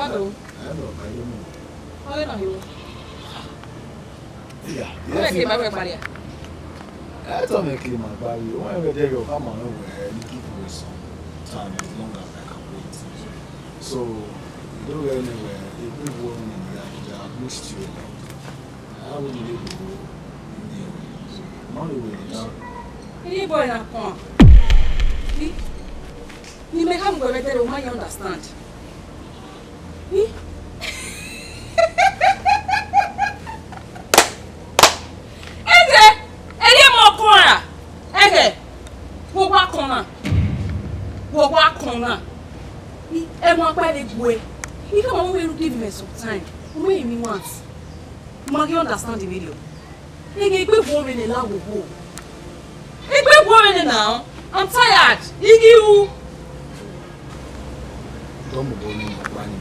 know. How do you know? Yeah. Where came my barrier? I don't make him my barrier. Whenever they go come on over and give me some time as long as I can wait. So, you don't go anywhere. If we go in the I've missed you a lot. How would you be able to go in the way? So, not the way. Any boy na come. You may come go better than you understand. Everyone by Degbueyi. You come on, we will give him some time. When he wants. Maggie understand the video. He woman in love with who? He woman now. I'm tired. You. Don't be boring my planning.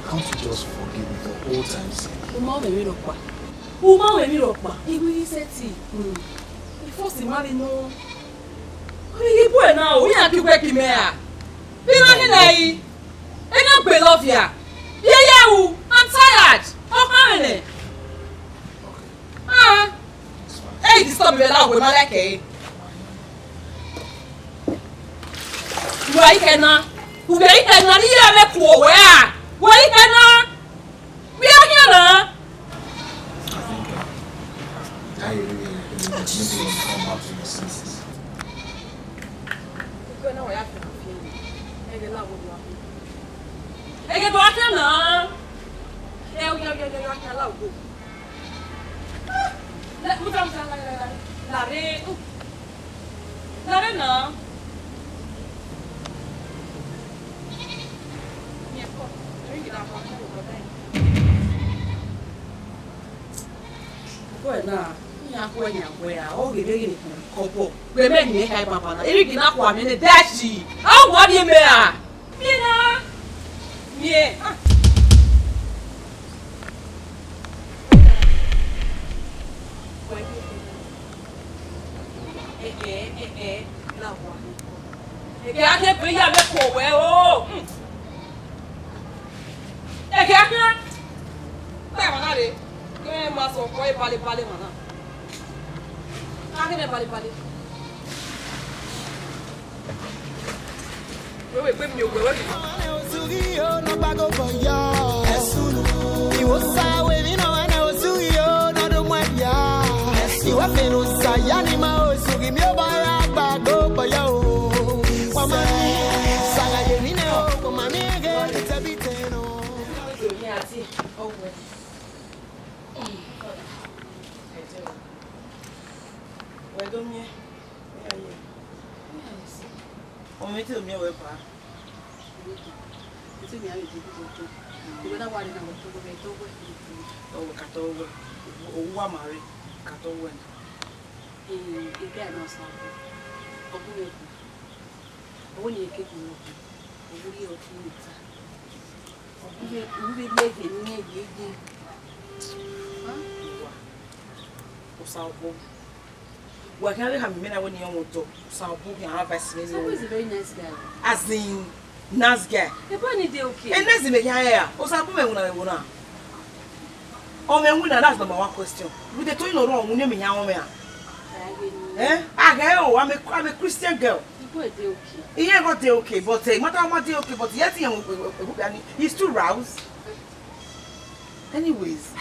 Can't you just forgive me for all time's sake? Uma we ropa. Uma we ropa. He will say tea. He forced him marry no. He boy now. We are to work him here. You know he not be love ya. Yeah, I'm tired. How many? Ah. Hey, this stop me now with my like. Why cannot? Who they cannot hear me for where? Why cannot? We are here now. I think maybe come back to your senses. Go now. I have to feel. I get back now. Yeah. Let me come Lare now. Go now. Oh, we make it couple. We make me high papa. If you not come in the dashy. How what you may? Mina. Yeah. La voix. Et que a pris avec quoi oh. Et que a pas malade. Que moi son quoi parler maintenant. Ah que parler. Oui, mieux no bago for ya. Esunu. Iwo sawe ni no ana osuyo no do mwadia. Iwa fenu sayani ma osugi mi obara bago for ya o. Wamani sala ye ni ne o ko mami ege tabite no. Ni ati owe. Wedomie. On met le mien pas. C'est bien le début de tout. Tu veux d'avoir les gens qui vont mettre au Ekhator au Wamari Ekhator et bien non ça. On peut mettre. On y est quelque chose. On voulait aussi ça. On veut bien venir aider. Hein? Au Sao. What can I have men when you want to Sao and have a smell? He's a very nice guy. As in nice guy. The bunny day okay. And let's make here. Or some women when I wanna. Oh, man, we that's number one question. With the toy no wrong, we name me how eh? I'm a Christian girl. He ain't got the okay, but matter what okay, but yet he's too roused. Anyways,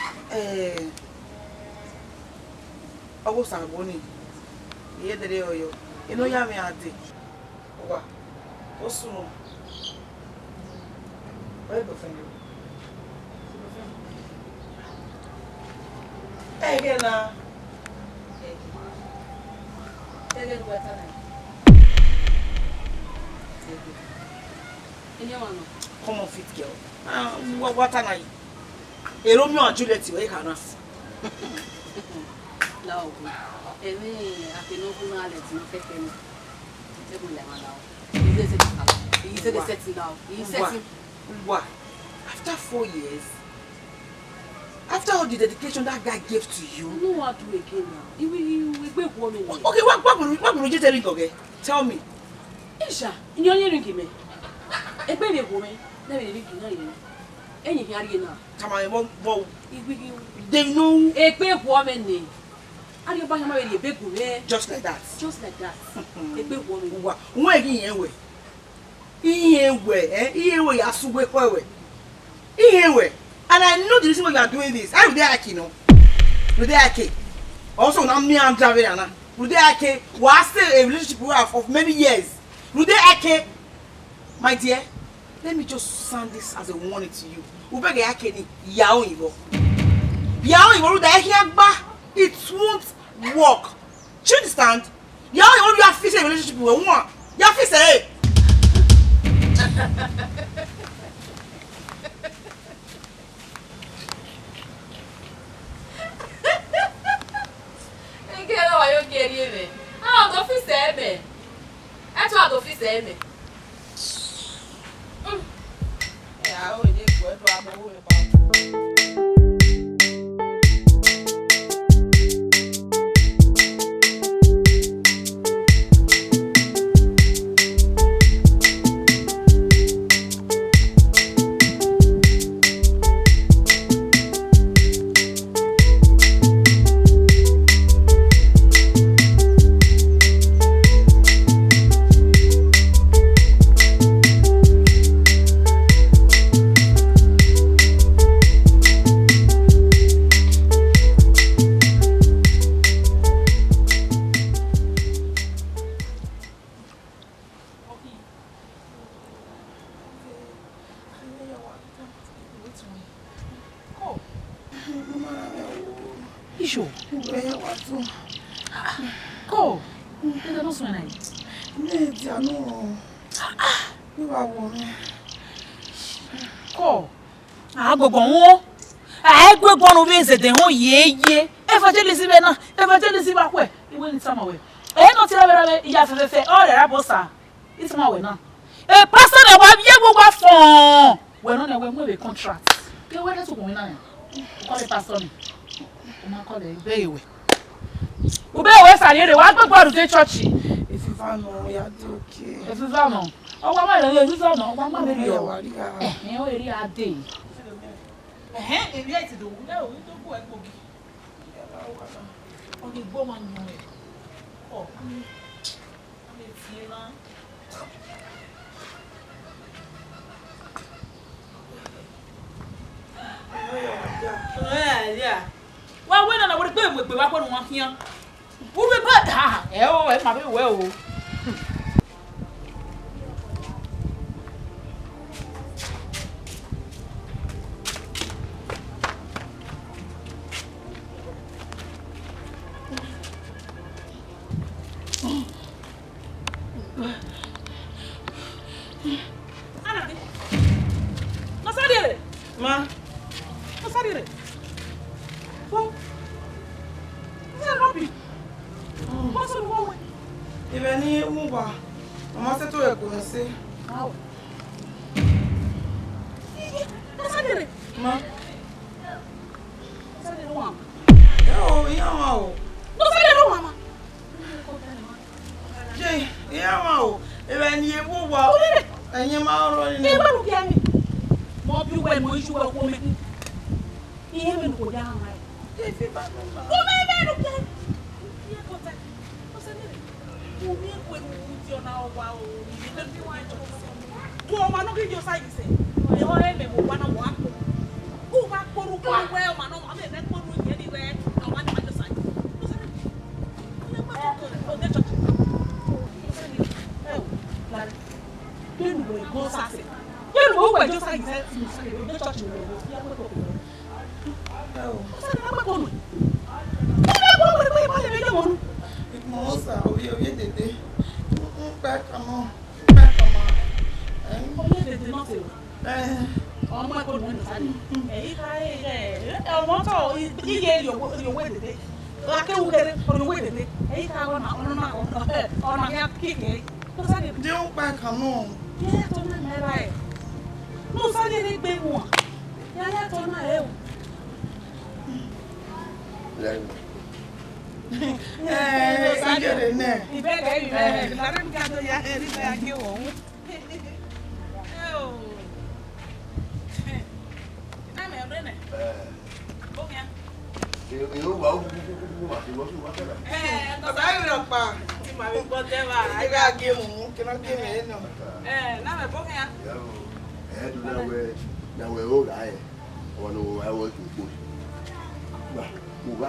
I was a bonnie. Yeah, the day you know, Yami Auntie. What's wrong? Where the friend? Hey, again, come on, fit girl. What are I? A Romeo and Juliet, you can ask. No. I cannot go out and take what? After 4 years? After all the dedication that guy gave to you? I know what to do again now. He will woman. Okay, what will you tell me? Tell me. Isha, in your hearing me. A baby woman. Na be big na you. Enyi hi ari na. Come on, They know a big woman name. And you buy him a big woman. just like that. Just like that. A big woman. Where he away? He away, as we were. He away. And I know the reason why you are doing this. I would like, you know. Would like also, now me and Javiana. Would like was still a relationship of many years. Would like, my dear, let me just sound this as a warning to you. Ubege akeni yao iwo. Yao iwo da ehiagba. It won't work. Do you understand? Yao iwo you are facing a relationship with one. You are facing Ngelo wa yo keri eme. Ah, do fi se eme. E to do fi se eme. Ya o de ko e do amowo e pa. De ho ye evangelism na evangelism akwe iwe ni sama we no tira bere ya fefe all the rabosa isma we na pastor na wa ye gbogbo fon we no na we mo be contract ke we let ko na ya call the pastor me o ma call the bewe ube sari re wa gbogbo de church if you find no ya dey okay. If you find no o wa ma le you find no o wa ma le yo o eri ade if you to do no go e go gi o ni gbo ma nyu e o ami tie na yeah wa we na we pe mo pe wa ko nu won kian wo be ba da e ma be we o Eu vou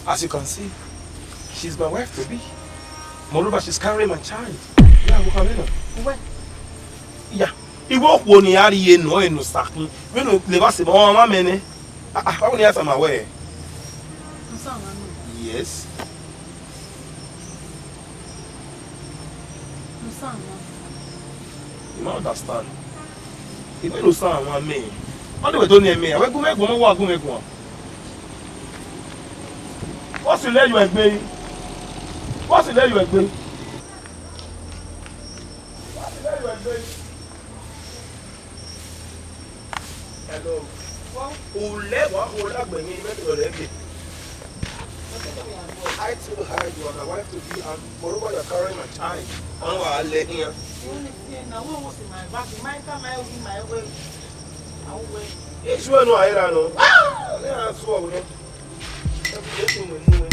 As you can see, she's my wife to be. Moreover, she's carrying my child. Yeah, we come in. Where? Yeah. He walk one year in no in no stacking. We no live as a mama mene. How many years am I aware? Yes. You don't understand. Igbinosun one man. Only we don't near me. We go make one more go make one. What's the lay you Egbe? What's the lay you Egbe? What's the lay you Egbe? Hello. I too hard you and my wife to be and moreover you're carrying my child. I'm let here. Now what was in my back? My come I in my way. I'll wait. It's one no I know. Ah! That's what we know. Everything we know.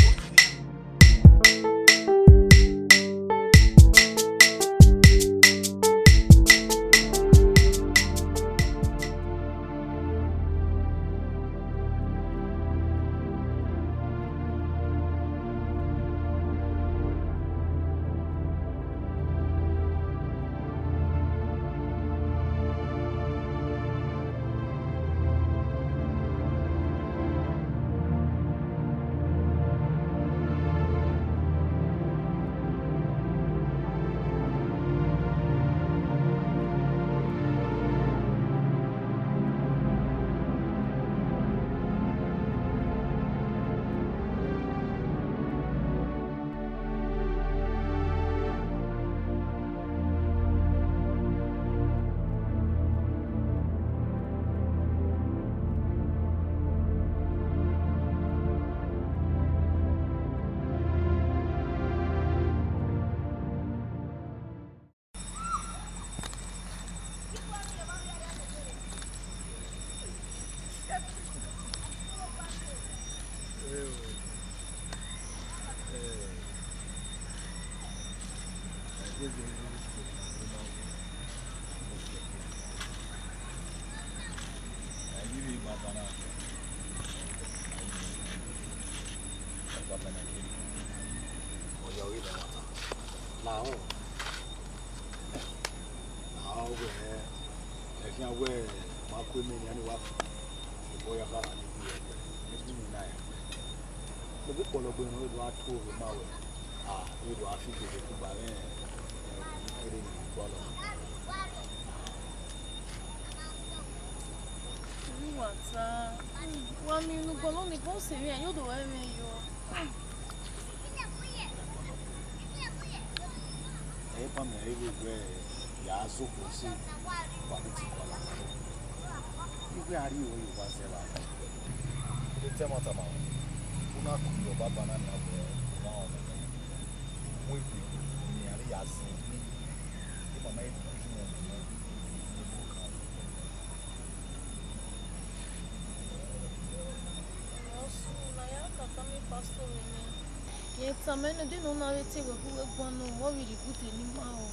Tamene de no na wete we who gbonu what we put in ma o.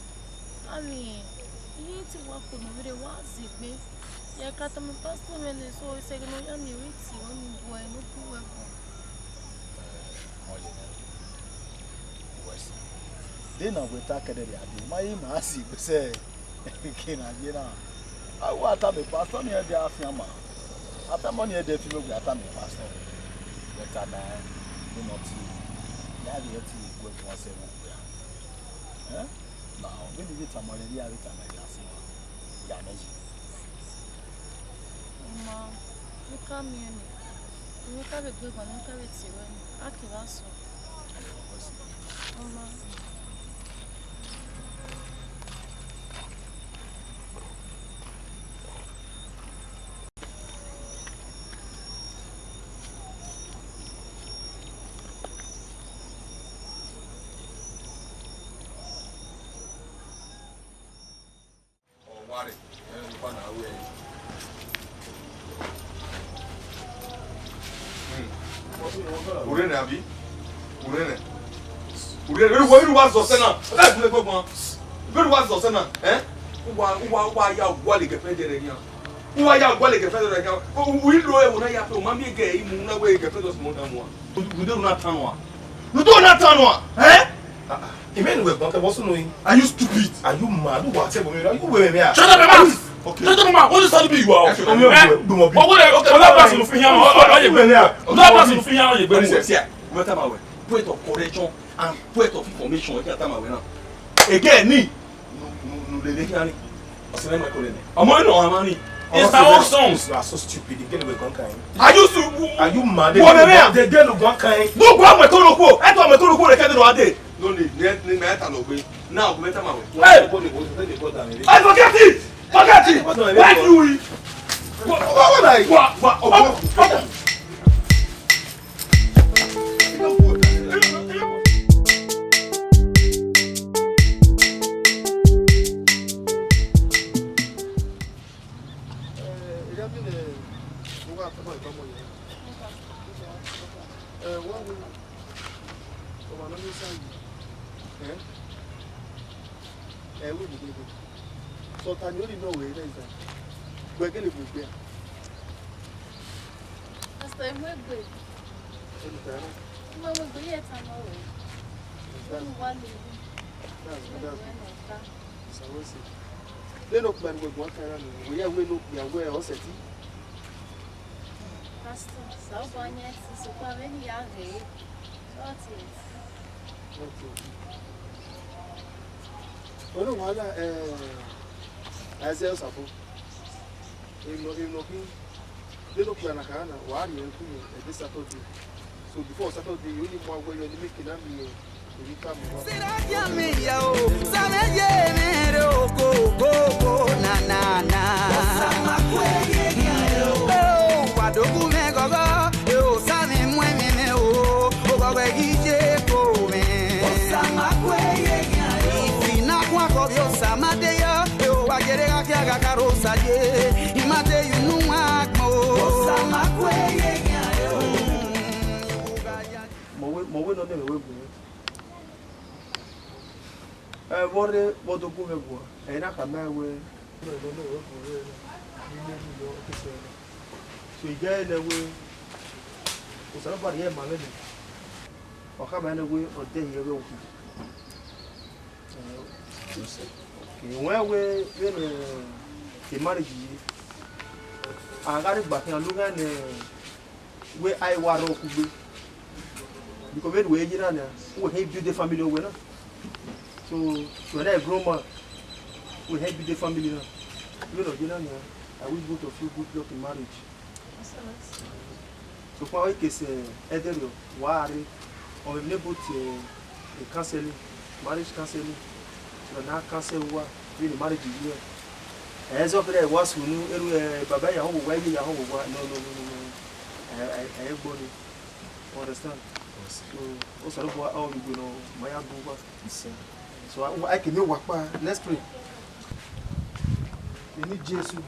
Ami yi ti wa ko no we wa zigbe. Ya kata me pastor men so se no ya mi witi o mi bo e no ku we ko. They na we take the adi. My ma si be say kina je na. Awu ata me pastor ni e dey afia ma. After money e dey fi me ata me pastor. Better na do not that you go to one seven. Eh? Now, when you get some money, you are return my gas. You are not. Mama, you come here. You can't be good when you can't be serious. I can't ask you. Mama. Urene abi? Urene. Urene, we was Zosena. Let's play for one. We was Zosena, eh? Why ya gwale ke federe nya. Why ya gwale ke federe nya. We do e wona ya pe o ma mi ge imu na we ke federe mo dan mo. We do not tanwa. You do not tanwa, eh? Amen we bon ke boso no yin. Are you stupid? Are you mad? What tell me? Are you we me? Shut up, man. Okay. Shut up, man. What is that be you are? Okay. Ola pass no fi yan. Ola pass no fi yan o ye gbe mo. See, we tell my way. Point of correction and point of information we tell my way now. Again ni Lele Osene Makolene. Among no Amani. It's my own songs. You are so stupid. The girl will go kind. Are you mad? The girl will go kind. No, go on, Metolo. I told Metolo the kind of day. No need. Now, hey! I forget it. Forget it. Why do we? What? So can you know where it is? We're going to be there. That's the way good. No, we're here tomorrow. They look like we're going to we are look where also. Pastor, so one yet is so many young. Ono wala Isaiah Sapo. They look like Nakana, one year this Saturday. So before Saturday, you need more way you make it up here. You come. What do you go? And I come my way. So you get away. Somebody here, my lady. Or come anyway, or day you will. Okay, where we marriage, I got it back and look at where I was because when we are we help you the family winner. So when I grow up, we help you the family. You know, I will go to a few good luck in marriage. So for a case, either you worry or able to counseling, marriage counseling. So now cancel what really marriage is. As of there was who knew Baba Yaho, where you are. No. I body. Understand? So also what all you know, my above. So I can know what. Let's pray. You need Jesus.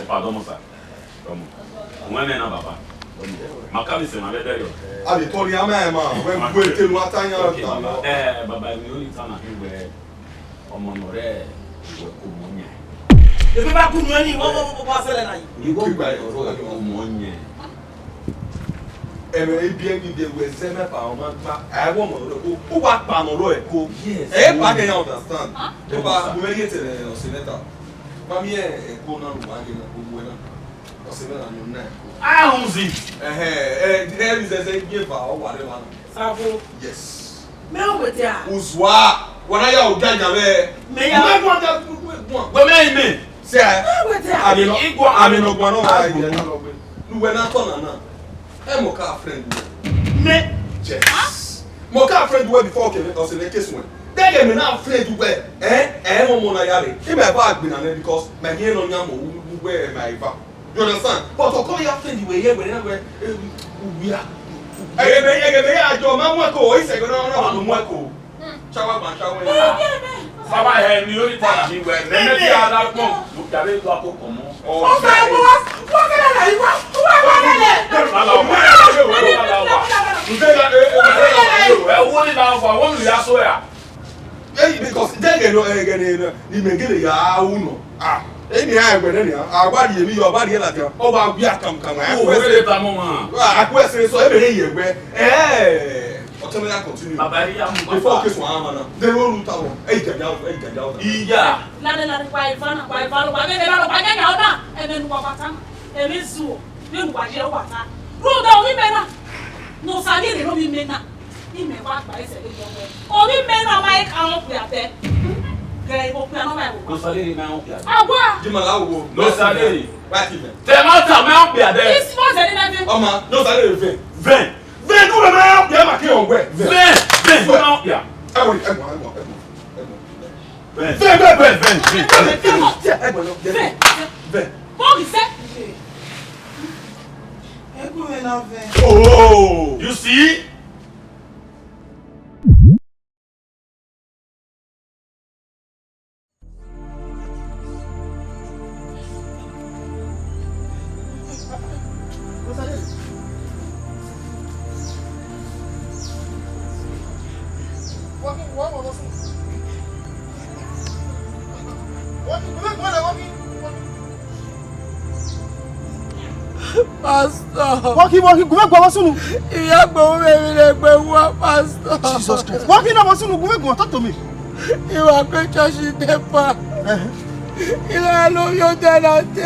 Pardon, sir. Moi, maintenant, papa. Ma carte, c'est ma belle. Allez, toi, il y a même. Vous pouvez te loin, Baba, il y a une femme qui est au monoré. Je ne peux pas couper, on va passer là. Il faut que au moyen. Et bien, il dit, vous êtes même pas en main. I want to pas par mon rôle. Et pas que you understand. Et pas, vous voyez, c'est le sénateur. Mamie est pour nous, Ah, on dit. There is a giver or whatever. Savo. Yes. Mais on peut dire. Ouswa. When I have gagne avec. Mais ya. Mais c'est. Amino guano. Nous venons attendre. Un moka friend. Mais. Yes. Moka friend way before okay because in the case when. They me now friend way. Mo na yare. He may back be na because my here no nyam where my back. You understand? But to call your friend the way here when we are. Ajo ma ko o ise go no mo ko. Chawa ban chawa. Baba he ni ori ta ni we me ti ada pon. Mo jare do ako komo. O fa mo wa ke la yi wa because ni megele ya uno eni agbere ni agbari emi yo bari la kan o ba gbi akamkam akwesere so ebere yegbe automatically continue before case one man they roll out ejaja iya la kwa ivana wa be la kwa nya oda eme nu kwa pata eme zu be nu kwa je wata ro da omi mena no sagi re no mi mena ni me wa gba ise le jowo omi mena ma e ka won pe ate No salary me on pia. Agua. Di malawo. No salary. Right even. Te mata me on pia de. This was any nothing. Oma, no salary ven. Ven. Ven do me on pia ma ke on we. Ven. Ven me on pia. Ven. Oh, you see? Pastor. Walking, go back, Wasunu. Iya gbo me le gbe wa pastor. Jesus Christ. Walking now, Wasunu, go talk to me. You are going to see the pa. You are no your tenant.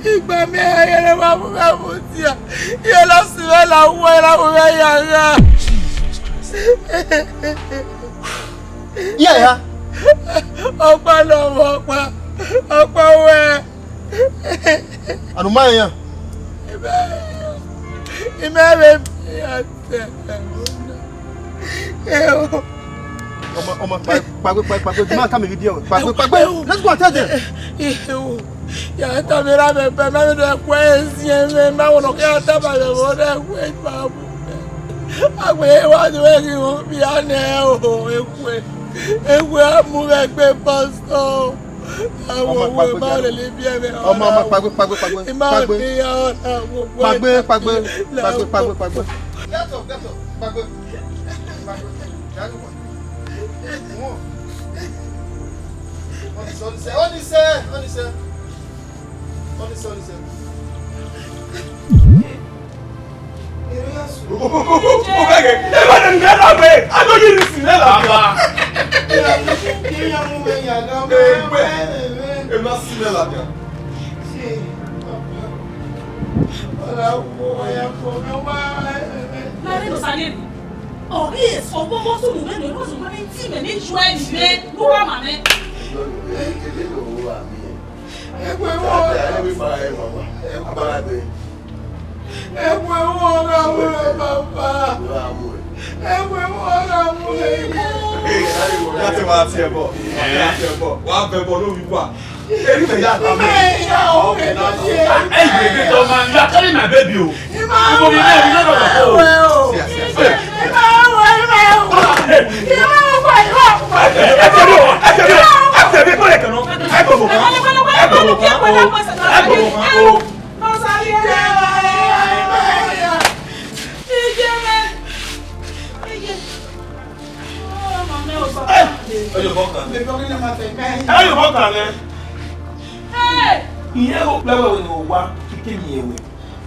Igba me ayere wa mu mutia. You la si la wo la wo ya. Yeah. Opa lo opa. Opa we. Anu ma yan. Imere pagbe, come video. Pagbe. Let's go and tell them. Ya ta mi ra me pe me do kwesi me ma wono ke ta ba le wo de kwe ba bu. Agbe wa do e ki wo bi ane o ekwe amu me gbe pastor. Pagbe. Oh, yes, for one to move in, was running team and each way is made. Go on, man.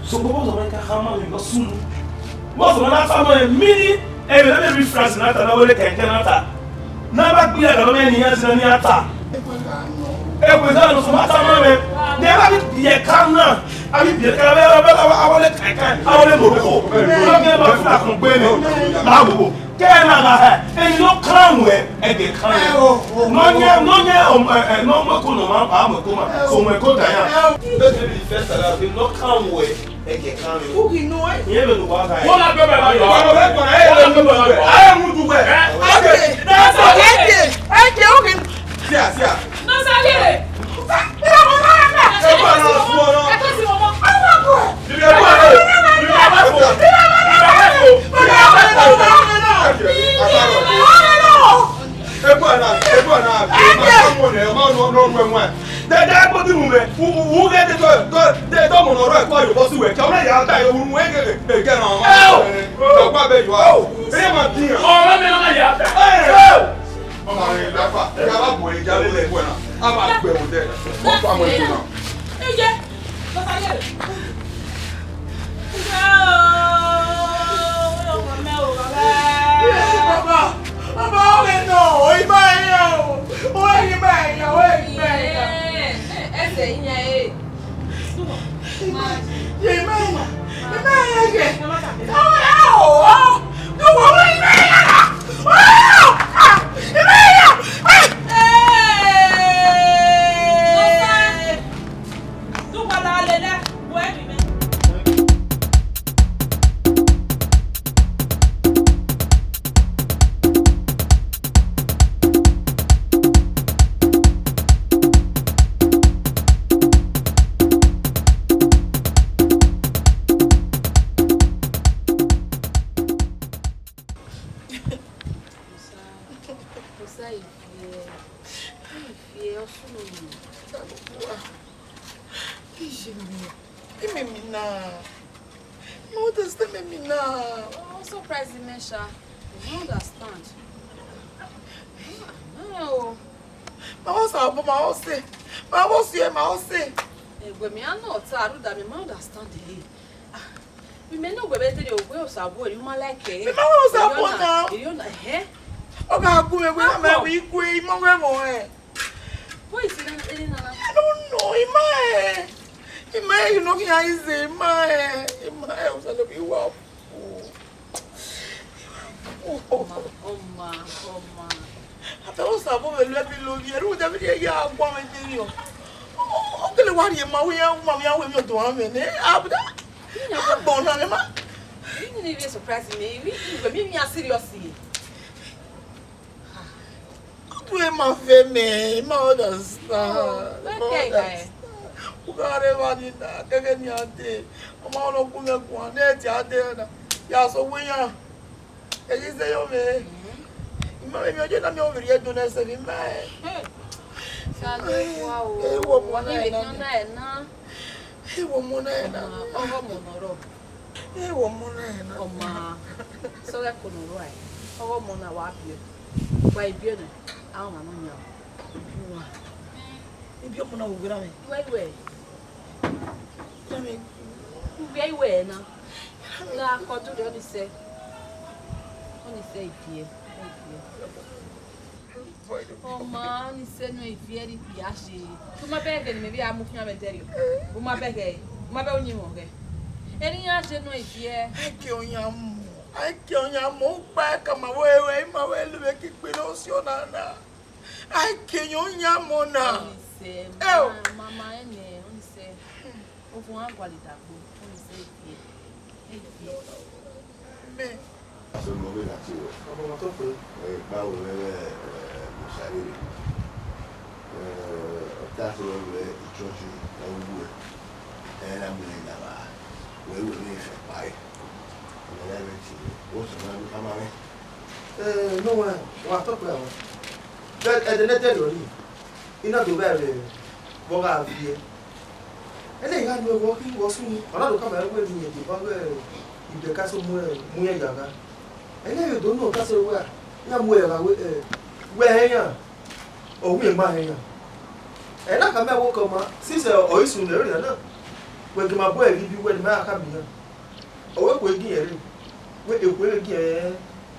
So most of them can hammer in the soon. Most of them are family mini and every France not another can never be a government years in the attack. Every time of matter, never be a camera. I will be a camera. I will and no crown where and they can't. No crown where. Cooking no way. Yeah, but what I am to wear. That's okay. Yeah. No, sorry. say if I'm surprised, Mesha. You understand? No. My house. When me are not tired, that me understand it. We may not be better your way of Sabo, you might like it. My house up now. You know, eh? Okay, I'm going to be quick. What is it? I don't know. You know, I say, my house, I love you well. Oh, ma. I thought Sabo will let me love you. I would have been a woman. Okay, what you my way out, Mamma, when you're doing it. I'm born on him. You didn't even surprise me. Maybe I'm seriously. Where my family, mother's. Okay, Ugare in that. Again, you're dead. I'm all of one. That's your dead. You're so winner. And you say, oh, man. You don't know over here, don't I say, man. Oh man, he said no, if you had it, Yashi. To my bag, and maybe I'm moving a tell you. My bag, my bag, you know. Any answer, no, if you I kill you, move back on my way, my way, look at Benin. I kill you, Yamona. Oh, Mamma, and say, oh, one quality. So moving at you. Báwo lẹ́rẹ̀ ṣàlẹ́rẹ̀ ọ̀tàṣe lọ́wọ́ ìtọ́jú ọ̀wọ́ ẹ̀ lábúlé ìdàbà wẹ́wẹ́ ní ìfẹ́ páì ọ̀nàlẹ́rẹ̀ tí ó sì máa ń ká máa rẹ̀. No one àtọ́pẹ́ àwọn ẹ̀dẹ̀nẹ́tẹ̀ lórí iná tó bẹ̀rẹ̀ bọ́gà àbíyẹ ẹlẹ́yìn ká ní ọwọ́ kí wọ́n sún ní ọ̀nàdó ká máa ń wẹ̀ ní ẹ̀dẹ̀ bá wẹ̀ ìdẹ̀kásó mú ẹ̀ yàrá ẹlẹ́yìn tó náà kásó wẹ̀ ya mú ẹ̀rà wẹ̀ ẹ̀yàn òun ìmá ẹ̀yàn ẹ̀nà kan mẹ́wọ́ kan máa sísẹ̀ ọ̀ísùn lẹ́rìn náà wẹ̀gì máa bọ́ ẹ̀rí bí wẹ́ni máa ká mìíràn ọwọ́ èkó egí ẹ̀rí wẹ́ èkó egí ẹ̀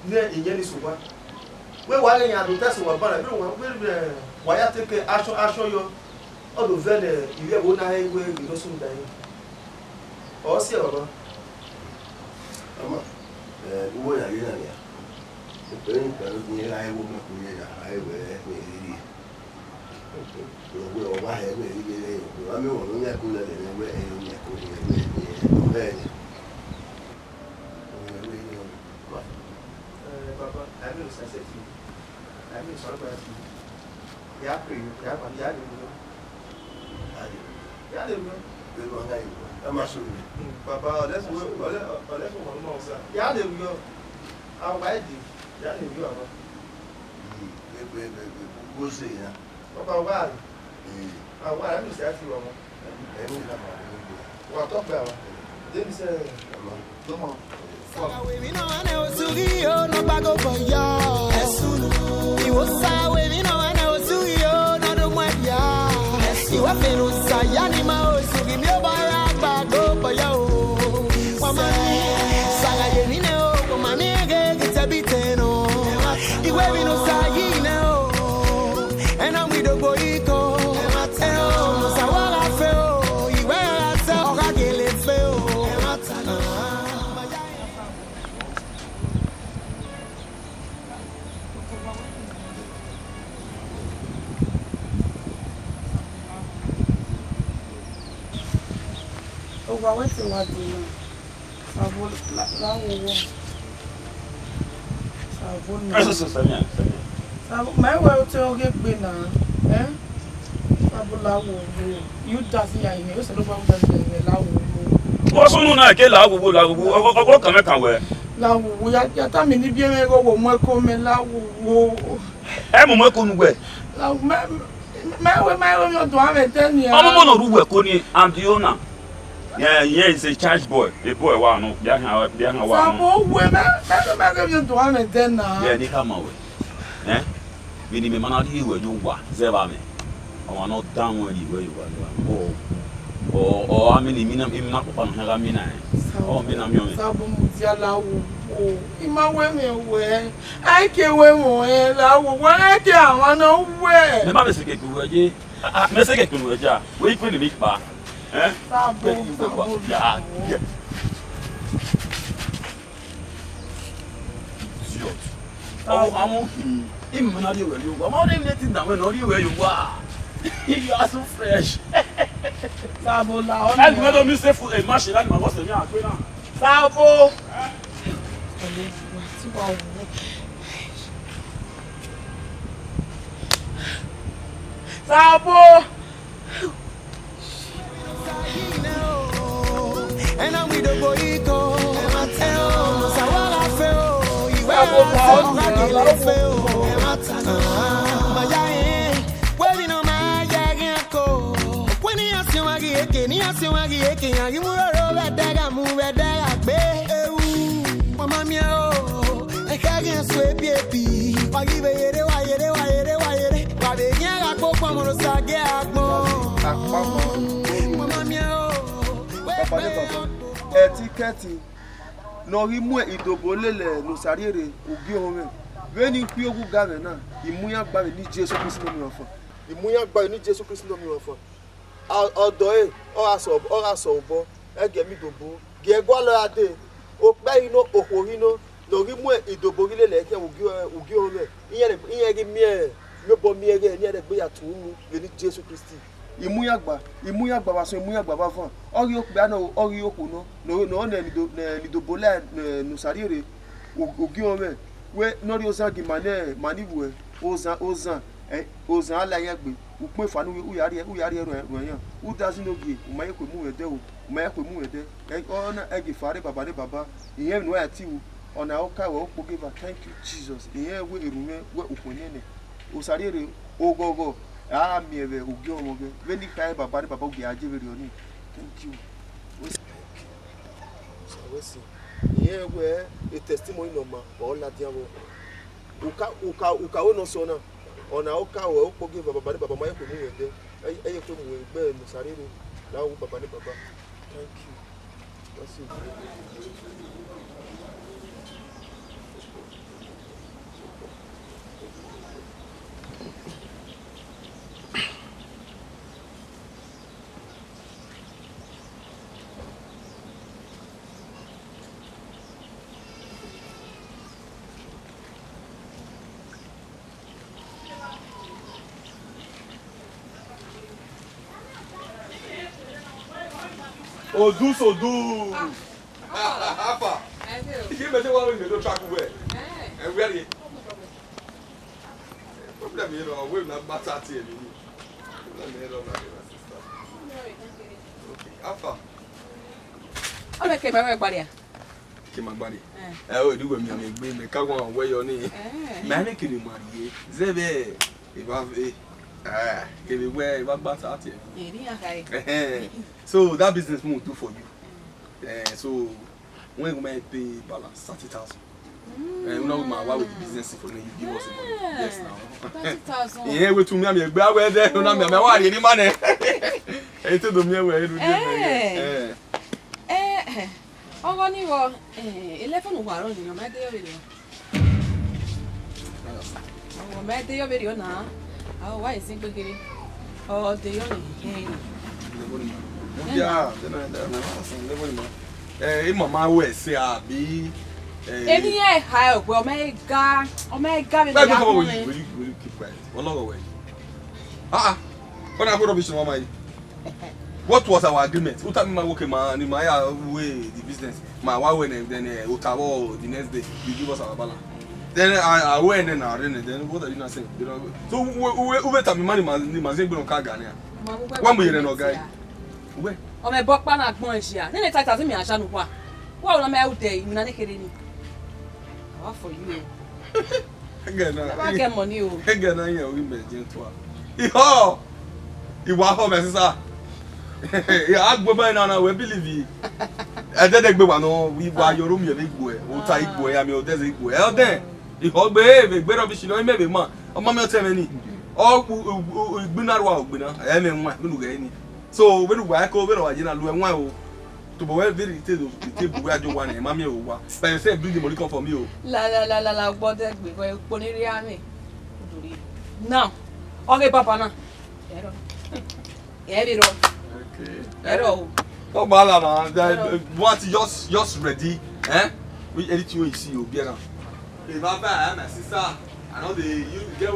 ní ìyẹn ní ṣùgbọ́n wẹ́ wà lẹ́yìn àdó tẹ́sí wà bára bí wọ́n wáyà tẹ́kẹ́ aṣọ yọ ọdún vẹ́nẹ̀ ìwé ẹ̀wọ́ náà ẹ̀wẹ́ Igbinosun dání ọ̀ sí ọ̀rọ̀ ọmọ owó ìyàgé náà ni Pẹ̀lú pẹ̀lú ní ayéwo mẹ́kùnrin yẹn àìwẹ̀ ẹ̀kùn ìrírí ìwé ọba ẹ̀kùn ìrírí lẹ́yìn òkú wá mẹ́wọ̀n ló mẹ́kùn lẹ́lẹ̀ lẹ́wẹ́ ẹ̀yọ mẹ́kùn ìrírí bẹ́ẹ̀ ni. Bàbá àmì òṣìṣẹ́ tí àmì ìṣọ́gbà tí yà pè é yà pàdé yà lè wúlò. Yà lè wúlò. Pẹ̀lú ọ̀gá ìwọ̀ ẹ má sọ mi. Bàbá ọ̀lẹ́sùn wọn náà sá. Yà lè wúlò. Àwọn báyìí dì. Ya ni viu agora? Gostei, né? O Vale? Agora é no certo, vamos. É muito da mão. O ator dela. Deve ser. Toma. Over what you want to know. My well to get Benin, eh? You does here, you know, What's on that? Get out of what come away. La wo ya ta mi ni bien me go wo mo ko me la wo. E mo ko nu we. La my no do am ten ya. Omo no ru we ko ni am the owner. Yeah, is a charge boy. The boy wa no. Dia ha wa. Sabo we me go do am ten na. Yeah, ni kama we. We ni me manadi we you wa. Zeba me. I not down where you were. Oh, I mean, I'm not upon her. Mina. Oh, Mina. Sabo mutiala wo. Ima we me we. I can we mo e la wo. Wa ke awon no we. Me ma me se ke ku we. Me se ke ku we ja. We pe ni mi pa. Sabo. Ya. Oh, I'm okay. I'm not here where you are. I'm not letting down where you are. You are so fresh. Sabo la o. I don't miss a machine and my boss me a now. Sabo. Sabo. And I'm with the boy go. Sawala feo. Etiketi no rimwe idobo lele no sariere Ugiasien veni kwi ogu gave na imuya gba ni Jesu Kristo mi ofo imuya gba ni Jesu Kristo mi ofo odo e o aso obo ege mi dobo ge gwalo ade o pe ino okorino no rimwe idobo lele ke Ugiasien iye gi mie mebo mi ege ni ere gbe ya tunu ni Jesu Kristo imuya gba wa so imuya gba ba fun ori okpe ana ori okuno no na ni dobola no sariere Ugiasien we nori ozan gi maniwe ozan ala yegbe upe fanu uyari ero yan udazi no gi umaye ko mu ede o umaye ko mu ede ona egi fare baba de baba iyen no ati u ona oka we okpo give thank you Jesus iyen we erume we okunene o sariere ogogo mi ebe Ugiasien ge veni kai baba de baba gi ajebere oni thank you so we see iyen we a testimony no ma all la diabo uka no so na ona oka we okpo give baba de baba ma ye ko mu ede eye ko mu egbe no sarere la wo baba de baba thank you that's it. Odu so do. Apa. You better want to go track where. And where you? Problem you know, we not matter to you. Okay. Apa. Ole ke my body. Ke my body. O do me am gbe me ka won where your name. Me na kiri mari. Zebe. Give it where you back out here. So that business won't do for you. So when we might pay balance 30,000. And now my wife with the business for me, you give us money. Yes now. 30,000. Yeah, we to me am gba we there no me wa ni money. E to do me we do there. Ogo ni wo 11 wa ro ni o me de yo video. O me de yo video na. Oh, why is it bigger? Oh, the only. Yeah, mama we say abi. Any year high, well, my God, will you keep quiet? One longer way. When I go to Bishop Mama, what was our agreement? Who told me my working man in my way the business? My way and then Ottawa the next day you give us our balance. Then I went and then what are you not saying? So who better me money man say go car Ghana. One million no guy. Where? O me bok pa na gbon sia. Ni le 30,000 mi aṣa nu kwa. Wa o na me out there, mi na ne kere ni. What for you? Again, Never get money. Again, I hear we make gentle. Iho! Iwa ho me sisa. Ya agbo ba na we believe yi. E de gbe wa no we wa yoru mi be igbo e. O ta igbo e ya mi o de igbo e. O den. Iho gbe rubbish no me be ma. O ma me o tell me ni. O igbinaru wa ogbina. E me nwa me nu ga ni. So we nu wa ko we wa jina lu enwa o. To be very the table where I do one and mammy over. But you say bring the money come for me. La what that we go poniriame. Now. Okay, Papa na. Okay. Ero. Oh bala na. What just ready, eh? We anything you see you be now. If Papa my sister, I know you get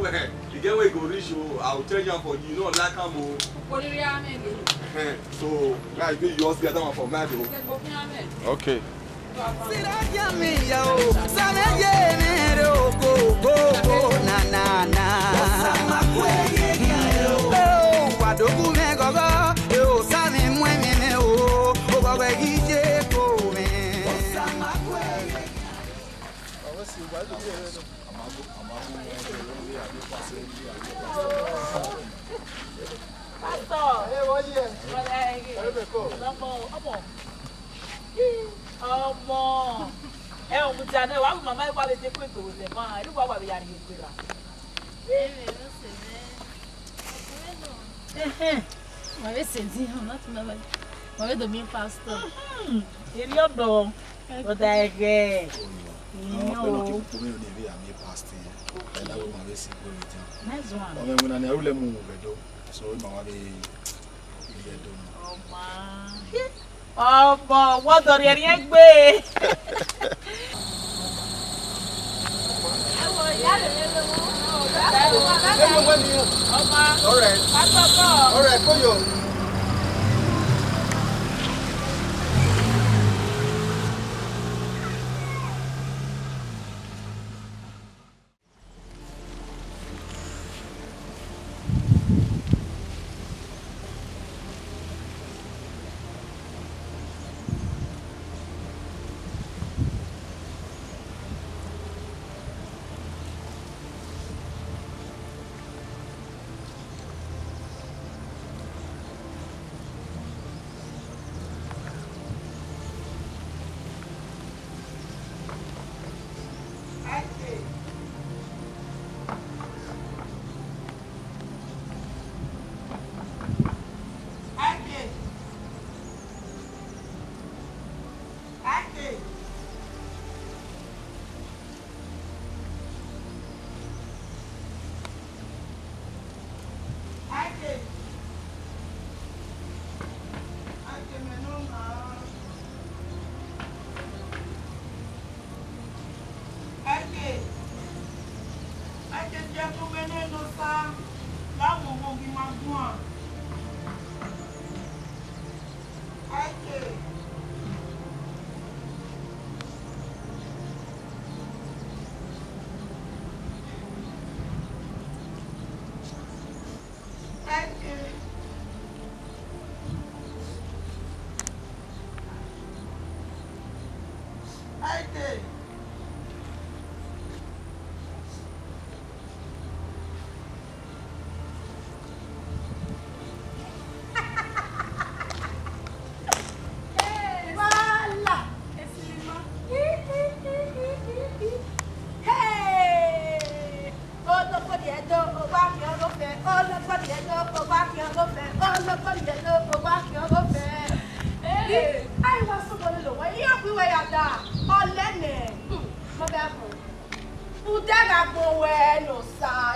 where go reach you. I'll tell you for you know like am o. Poniriame. So, guys, you just get them from Mado. Okay. Ọmọ ẹ ò mú ti àná wàá màmá ẹ wà lè ṣe pé ìtòwò ṣe fún ẹ nígbà wà lè yàrá ìgbé rà. Uma vez cedinho, não te lembra? Uma vez dormi pastor. Ele andou. O da é Não, por mim eu devia me pastor. Ela uma vez se convidou. Mais uma. Homem muna ne arule mu bedo. So mama be bedo. Ọmọ wọ́n dọ̀rí ẹni ẹ gbé. Alright, go yo.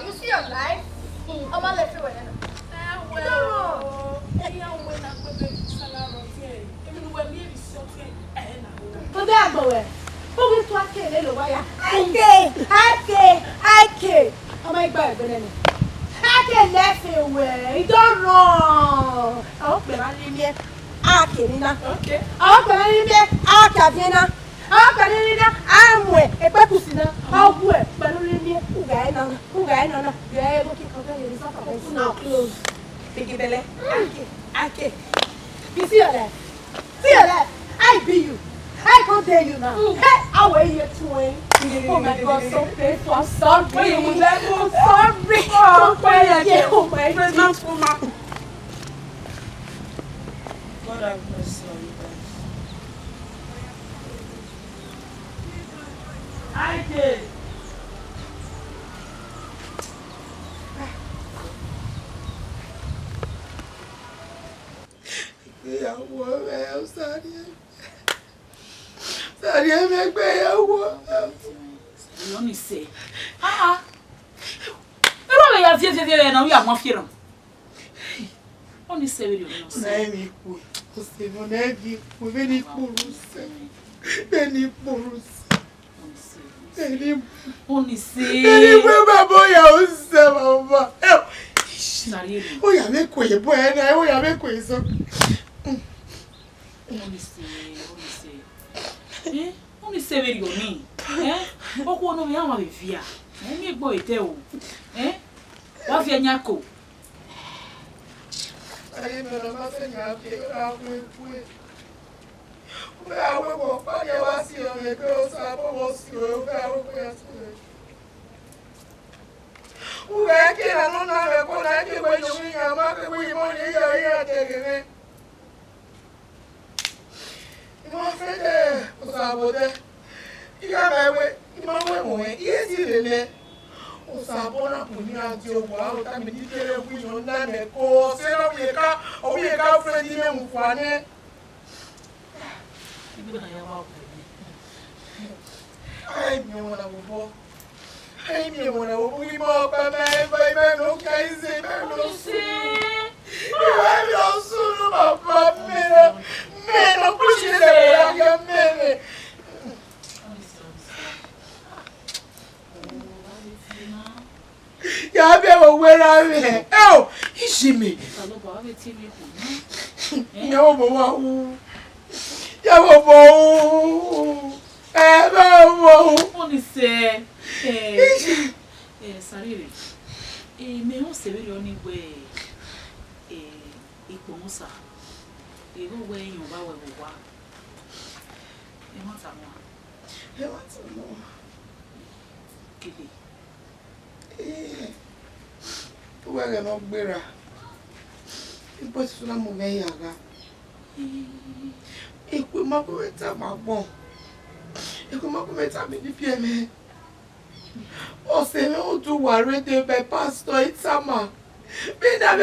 You see your life? I'm gonna let you in. Oh my God, I can left away. Don't run. I hope you're not in here. Okay. I hope you're not in here. You see your life? See your life? I be you. I I can't tell you now. Hey, I will hear twin. Oh my God, so painful. I'm sorry. I'm sorry. Oh my God. God have mercy on you guys. I did. Ìyàwó rẹ̀ ó sáré ẹ̀mẹ́gbẹ́ ìyàwó rẹ̀. You only say. You don't have to say now you are more fear. Only say you know. Nẹ́ẹ̀mí kú. Kò sí mọ́ nẹ́ẹ̀mí kú. Bẹ́ẹ̀ni kúrúsẹ̀. Bẹ́ẹ̀ni kúrúsẹ̀. Bẹ́ẹ̀ni Only say. Bẹ́ẹ̀ni pé bàbá òyà ó sẹ́ bàbá. Òyà mẹ́kọ̀ọ́ yẹ bọ́ ẹ̀ náà. Òyà mẹ́kọ̀ọ́ yẹ sọ. Only say where you mean. Oko no me ama befia. Me gbo ite o. Wa fi anyako. Aye me na ma se nya fi awe fue. O awe bo pa ye wa si o me ko sa bo wo si o ga o ko ya si. O ga ke na no na me ko na ke bo yo mi ya ma ke bo mo ni ya te ke me. Mo fe de o sa bo de. Iga me we, ima we mo e, iye si lele. O sa bo na po ni anti o wa o ta mi ni tere wi no na me ko se na wi ka friend ni me mu fa ne. Ibi na ya wa ko. Ai mi mo na bo. Ai mi mo na bo mi mo pa me no kai se me no si. Iwa mi o sunu baba me no pushi se ya me. Ya be wo wera me. Ishimi. Alo ba we ti mi ko. Ya wo bo wa wu. Ya wo bo wu. Ba wo. Only say sarire. Me o se we oni we ipo musa. Go we yan ba we wa. Want am wa. I want to know. Kede. Uwe no gbera. Ipo ti na mo me yaga. Ipo ma ko meta ma gbon. Ipo ma ko meta mi ni pie me. O se me o tu wa rede be pastor Itama. Bi na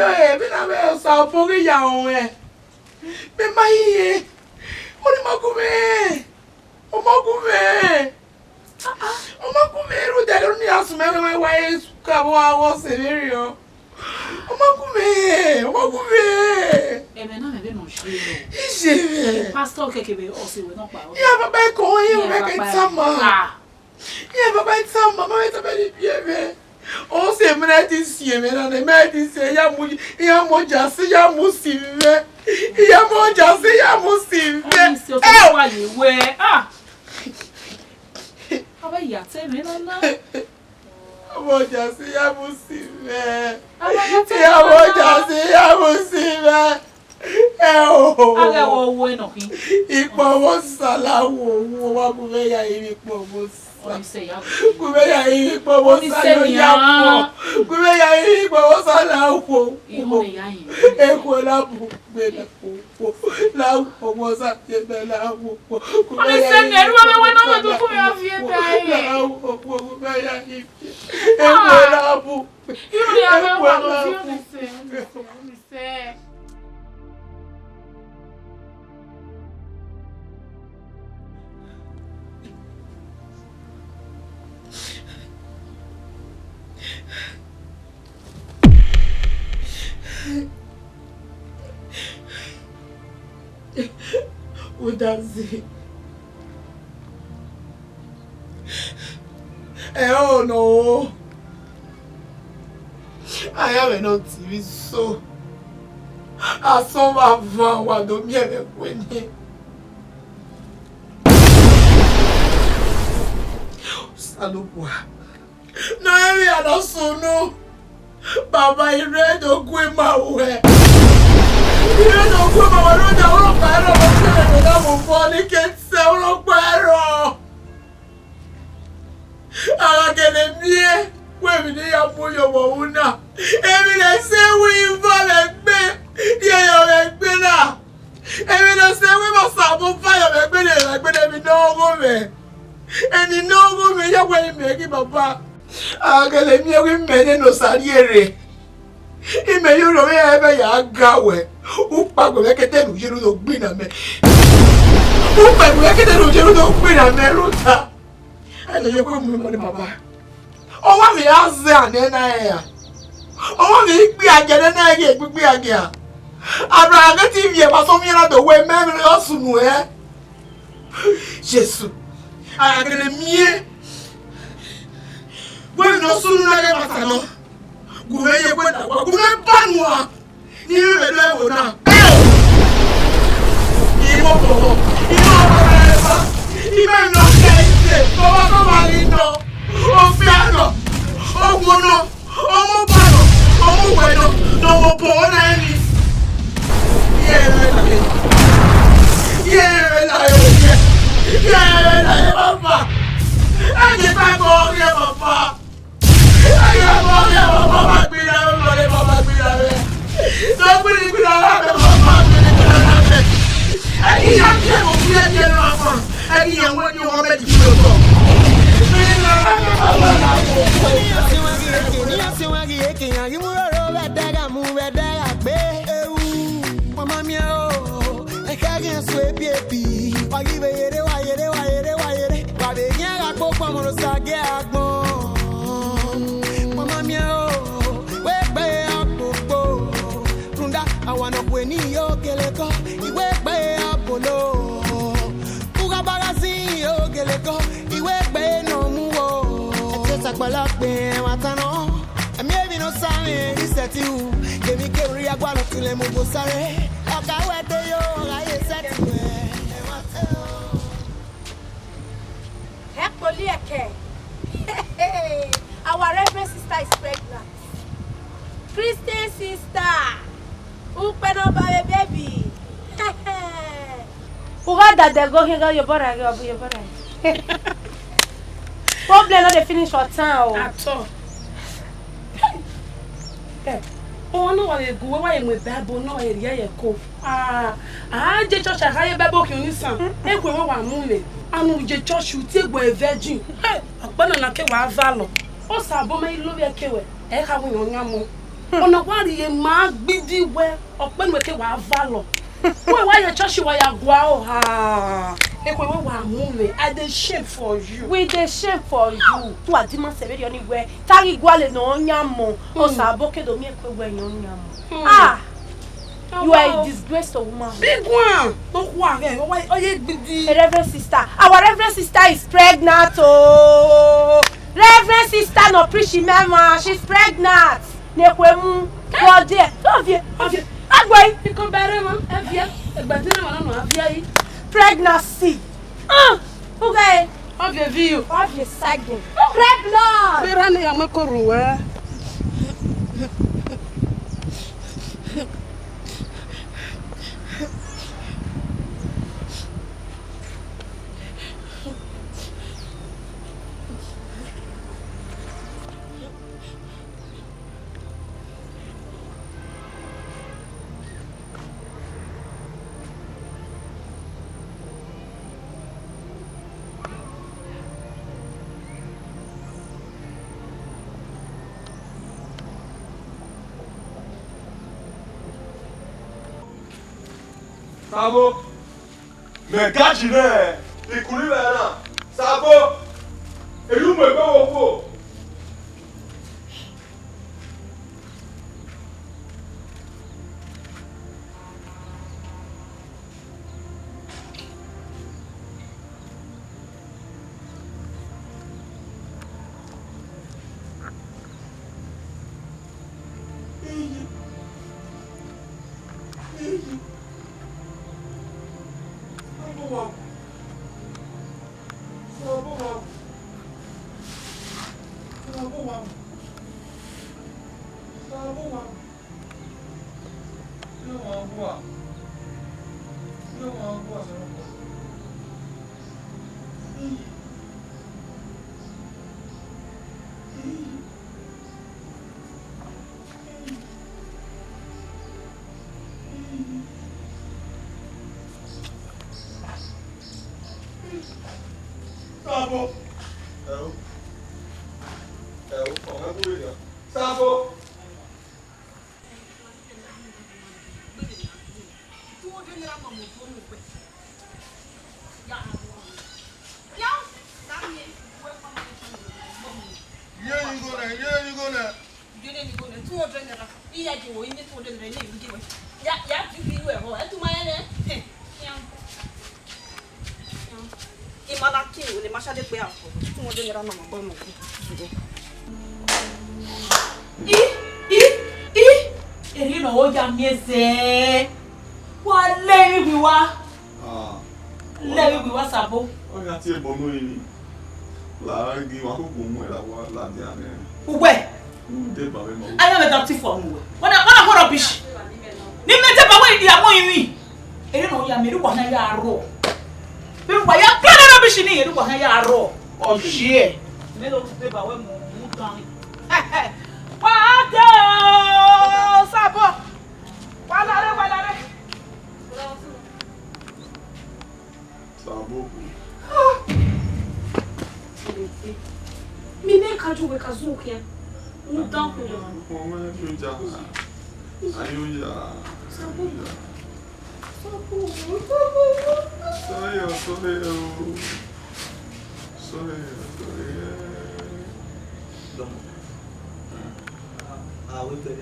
be sa fori ya on e. Be ma yi. Oni ma ko me. O ma ko me. Omakume ru de ni asume we wa ka wo severe o. Omakume. Me na me be no shire no. Ije. Pastor kekebe o se we no pa. Ya baba ko yin we ka tama. Ya baba tama ma we ta be biebe. O se me na ti sie me na me ti se ya mo ja se ya mu sive. Ya mo ja se ya mu sive. E wa ye we. Aba ya te me na. Amo ja se ya mu sive. Ya mo ja se ya mu sive. Aga wo we no hin. Ipo wo sala wo wa bu me ya ipo wo Oni say ya. Ku me ya ipo wo sala ya po. Ku me ya ipo wo sala wo. Iho ne ya yin. Eko la bu be la po. La po wo sa te be la wo. Oni say me ru we no me to ku me afie dai. La wo ku me ya ipo. Eko la bu. Iho ne ya me wa no feel me say. Udazi. Oh no. I have no TV so. I saw my van while the mere winning. Salubwa. No, I don't so no. Baba, I read the Gwe Mawe. You don't know what I wrote. I don't know what I wrote. uno cuero. Ahora que le envíe, pues vine a apoyo por una. Emile se wiva me y yo me na. Emile se wiva sabu fire me no go me. Eni no go me ya we me ki papa. Ahora que le envíe we me no saliere. Y me yo no me ya gawe. Upa go que te no do gbina me. Upa go que te no do gbina me ruta. Ai yo ko mu papa. O wa mi aze ane na ya. O wa mi gbe agere na ye gbigbe age a. Abra age ti vie ba so mi na do we me mi lo sunu Jesus. Agere mie. We no sunu na ke pasano. Gume ye gbe da wa gume banwa. Ni re le wo na. Imo bo. Imo no ke baba ko marino. O piano. O mono. O mo pano. O mo bueno. No mo pona ni. Yeah, papa. I get back on here, papa. I get back on here, papa. Be there, papa. Be there. Somebody be there, papa. I can't get on here, papa. I can't want you already to go. Our reverend sister is pregnant. Christian sister. Open up our baby. Who got that they go here, your brother, your brother. Problem not they finish for town. At all. Oh no, I go away with Bible, no area go. I just church a higher Bible can listen. And we were moving. And we just church you take a virgin. A banana came with valor. O sabo me love ya kewe. E ka wo yonya mo. Ona kwari ye ma gbidi we open we ke wa valor. We why your church wa ya gwa o ha. E ko we wa move. I dey shame for you. We dey shame for you. Tu adima se be anywhere. Tari gwale no onya mo. O sabo ke do mi e ko we yonya mo. Ah. You are a disgrace to woman. Big one. Don't worry. Oh ye gbidi. Reverend sister. Our reverend sister is pregnant oh. Reverend sister no preach mama, she's pregnant. Nekwemu, go there. Ovie. Agwai, you come better man. Avia. Egbadina man no avia. Pregnancy. Okay. Ovie view. Ovie sagin. Pregnant. Berani ya makoruwa. Sabo, me gaji ne, ikuli be na. Sabo, elu me be wo ko. Sabo. Sabo. Eri no oja mieze. Wa lewi biwa. Lewi biwa Sabo. O ya ti e bonu yi. La gi wa ko mu e la wa la di ane. Uwe. De ba we mo. Aya me dapti for mu. Wana go rubbish. Ni me te ba we di amo yi. Eri no ya me ri wa na ya ro. Be wa ya plan rubbish ni eri wa na ya ro. O shie. Me do te ba we mu tan. Pade Sabo. Walare. Sabo. Mine kaju we kazukia. Mudan ko yo. O ma yuja. Ayuja. Sabo. Sorry. I will tell you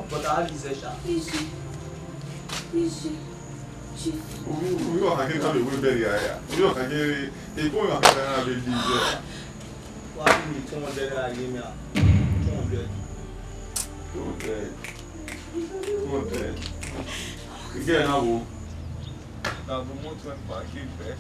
but I is a Easy. We are hanging out with Berry. We are hanging a boy of a baby. Why do you 200 I give me 200? Again, I will. Now, the more to back in bed.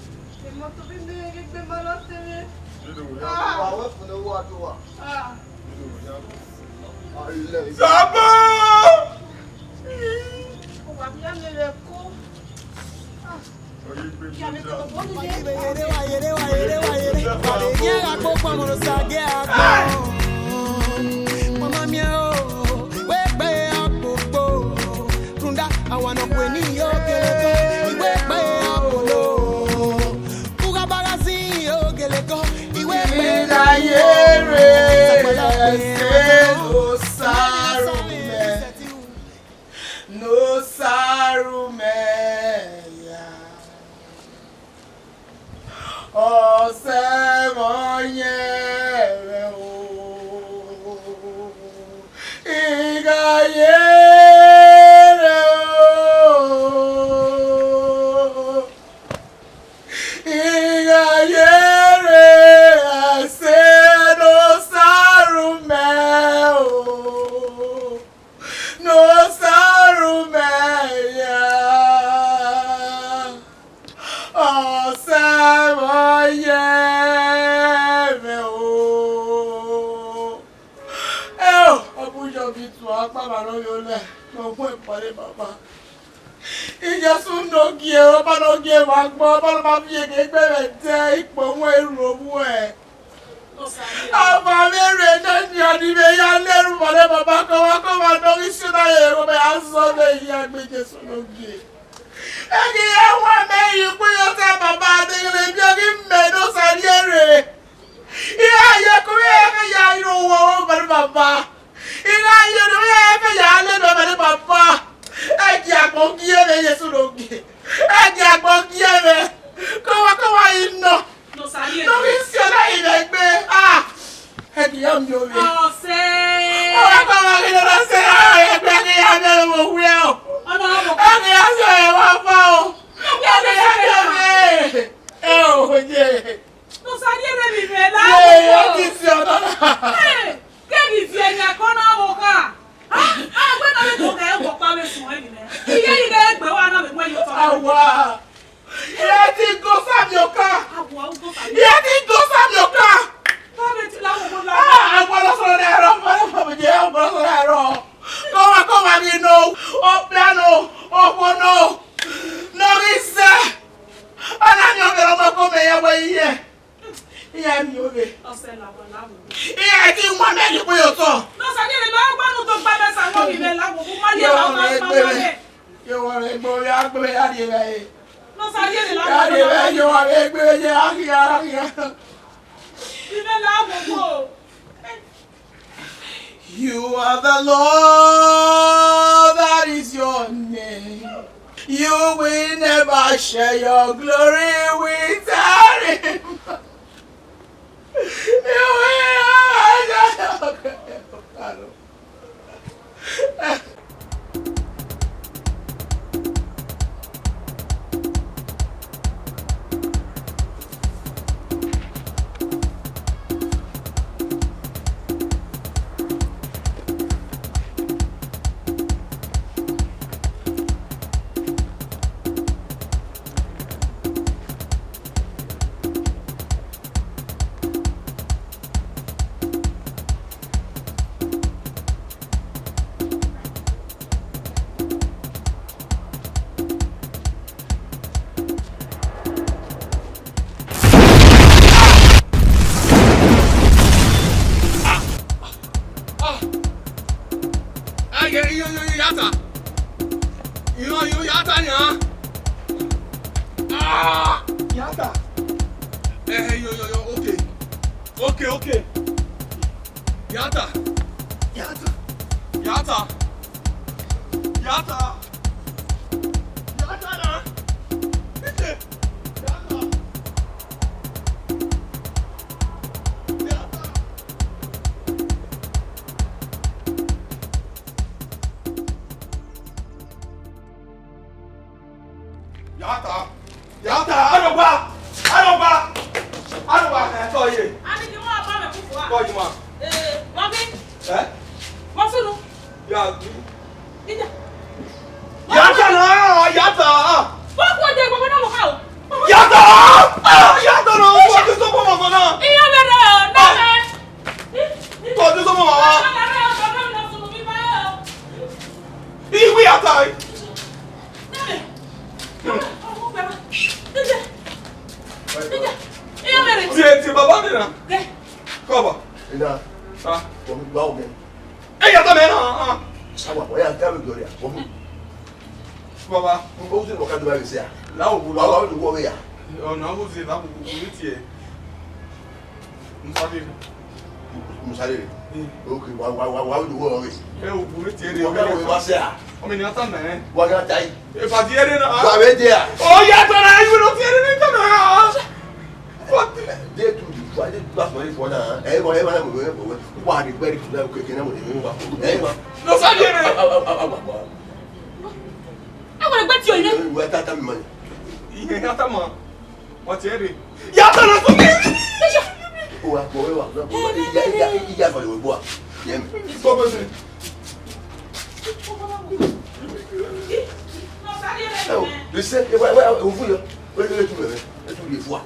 No sarume o se moñere o igayere o igayere se no sarume o no sarume o se moñere o abujo bi tu apa ma lo yo le mo fún ìpàdé bàbá Ìjẹsùn no gie o ba no gie wa gbọ́ ba lo ma fi ege gbe re te ipò won eru owu e Aba mere na ni odi be ya leru mole bàbá ko wa no ri sina ye ro be aso le ya gbe Jésù no gie Egi ya wa me yi ku yo te bàbá de le bi ori me no sari ere Iya ye ku ye ke ya iro wo ba bàbá Ina ye no ye ke ya le do ba bàbá Egi agbon gie me Jésù no gie Egi agbon gie me ko wa ino No sari no ri sina ile gbe Egi ya mi o re Oh, say. ko wa ri no se egbe ni ya me wo wi o Egi ya so e wa fa o Egi ya me o je No sari ere mi me la. Egi si o na Kegi fi enya kona wo ka. Gbe na le to ka e wo pa we sun e ni me. Iye ni ke gbe wa na me mo yo to. Awa Iye ti go Samioka Awo go fa. Iye ti go Samioka Ba me ti la wo mo la. Agbọ́dọ̀ sọ̀rọ̀ ẹ̀rọ fọ́nà jẹ́ agbọ́dọ̀ sọ̀rọ̀ ẹ̀rọ kọ́wà ní no ọ̀pẹ́nu ọ̀pọ̀nà lórí iṣẹ́ I think one man you put your tongue. No, sir, you know what to buy us and what we may love. You want to go out the way. No, sir, you want to go You are the Lord, that is your name. You will never share your glory with him. You will never Okay. Yata. Na. Ite. Yata. Arọba. Ẹ̀tọ́ yẹ. Kọ́jú ma. Wọ́n bí. Ẹ́. Wọ́n sínú. Yata náà. Wọ́n kú ọjọ́ ìgbọ̀gbọ̀ náà wọ̀ ká o. Yata náà. Wọ́n ti sọ́kọ̀ mọ̀mọ́ náà. Iye bẹ̀rẹ̀ ọ̀ náà. Wọ́n ti sọ́kọ̀ mọ̀mọ́. Ìwé yàtà yìí. Ti bàbá mi nà. Kọ́bà. Ina. Ah. Wọ́n gbá omi. Ẹ yàtọ̀ mẹ́ náà. Sábà wọ́n yà dábì lórí à. Wọ́n mú. Bàbá. Ó sì lọ́ka tó bá yẹ sí à. Láwọ̀ wò Wọ́n wọ́n wọ́n yà. Ọ̀nà ó sì láwọ̀ wò ní tiẹ̀. Musade. Ok, wà á wọ́n rẹ̀. Ẹ wò ní tiẹ̀ rẹ̀. Wọ́n ká wọ́n wá sí à. Ọmọ ènìyàn tán nà ẹ́. Wọ́n ká táyì. Ìfàdí ẹ̀rẹ́ náà. Wọ́n àwẹ̀ dé à. Ó yàtọ̀ náà ìwé ló ti ẹ̀rẹ́ ní tán náà. Dé tu di fún adé tó àfọ̀ ní fún náà. Ẹ̀yin wọ́n máa ń mọ̀ wọ́n wà á di gbẹ́rì fún náà kékeré náà wọ́n ti mú wa. Ẹ̀yin wọ́n. Lọ́sàdì ẹ̀rẹ́. Àwọn ẹgbẹ́ tí o yẹ. Ìwé tata mi mọ̀ ní. Ìyẹn yàtọ̀ mọ̀. Wọ́n ti ẹ̀rẹ́. Yàtọ̀ náà tún bí. Ó wà pọ̀ wẹ́wà ìyá àfọ̀lẹ̀ wẹ̀ bọ́ à. Yẹ́n mi. Sọ́bẹ̀sẹ̀. Le sait, ouais, au bout, tu les vois.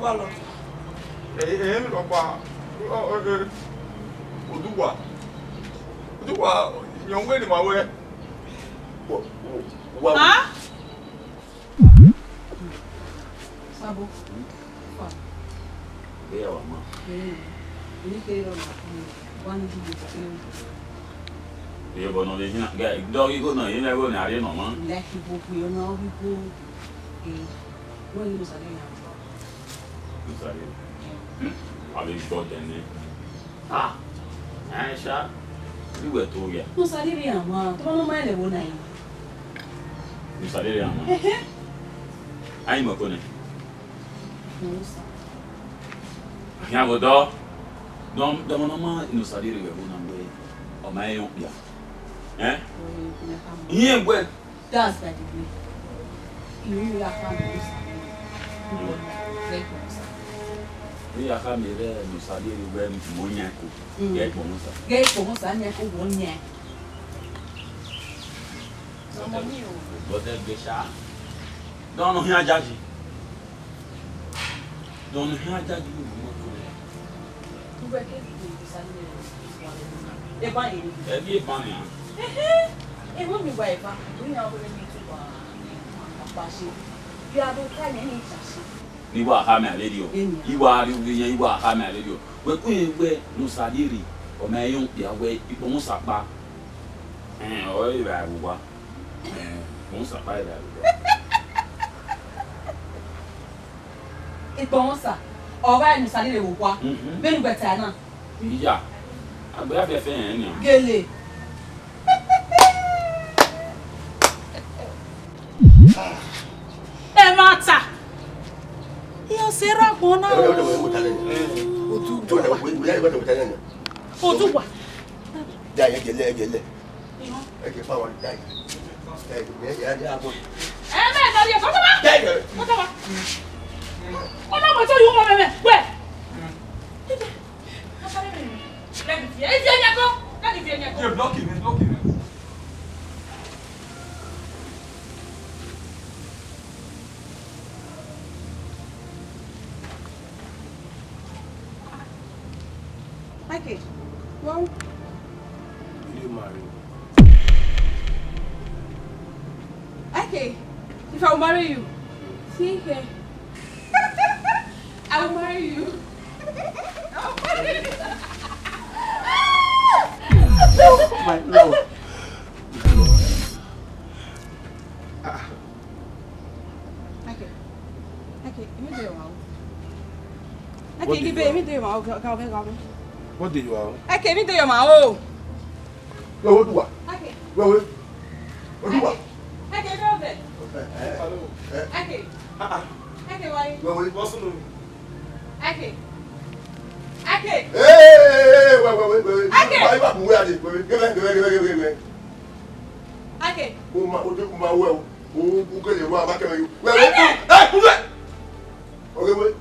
Wá lọ. Èyí lọ pa Odúwà yọ̀ǹwé ni màá wẹ́. Sabo. Bẹ́ẹ̀ wà mọ́. Iya bono le nya ga do iko no ina go na re no ma. Le ki bo ku yo no bi ko e wo ni sale ya. Sale. Ale go den ni. Ah. Aisha. Ni we to ya. No sale ri ama, to no ma le wo na yi. Ni sale re ama. Ai mo ko ne. Ya bodo. Dom no ino sadiri we bona ngwe. O ma yon bia. Eh? Yen gwe. That's the degree. You are family. Ni ya ka mere no sadiri we monya ko. Get pomosa. Get pomosa nya ko wonya. So mo mi o. Bodo gesha. Don no hia jaji. Don no hia jaji mo ko. Tu vai que Ebi pani. E mo mi vai fa. Ni na obere mi tu ba. Apashi. Bi abo ka ni ni chashi. Ni wa ha me radio. Iwa ri wi yan iwa ha me radio. We ku we no sadiri. O me yon bia we ipo mo sapa. O ira wa. Mo sapa ira. Ipo mo sa. O ba ni sadiri wo kwa. Be ni beta na. Iya. Agbe afefe yan ni. Gele. Mata. Yo sera bona. Otu wa. Ja gele. Eke pa wa dai. Ya abo. Me no ye ko ba. Ko ba. Ona mo to yu mo me. We. You're blocking me. Okay. Well, You marry. okay. If I'll marry you, see here. I'll marry you. I'll marry you. My love. Okay. Let me do it now. Okay, give me do it now. Go. What did you want? Okay, me do it now. What do what? Okay. What do what? Okay, go there. Hello. Okay. Okay, why? What's the name? Okay. Okay. Hey, wait. Okay. Why you where are Give. Okay. Uma well. Who can you walk back you? Well, hey, put it. Okay, wait.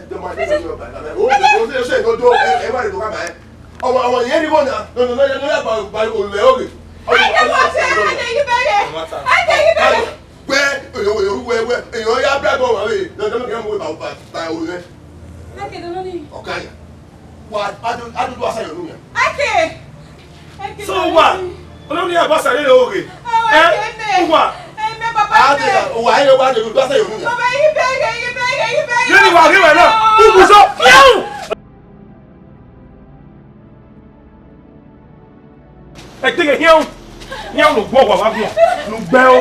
The man is your back. Oh, say go do everybody to come back. Oh, anyone no, by Oleogi. I can watch it. I can you better. Where you are black away. Don't get more about by Ole. Okay, don't need. Okay. What? I do what I do. Okay. So what? Only a boss are okay. What? Why you want to do what I do? You beg. You want to now? Who was up? You! I think here no go wa wa no bell.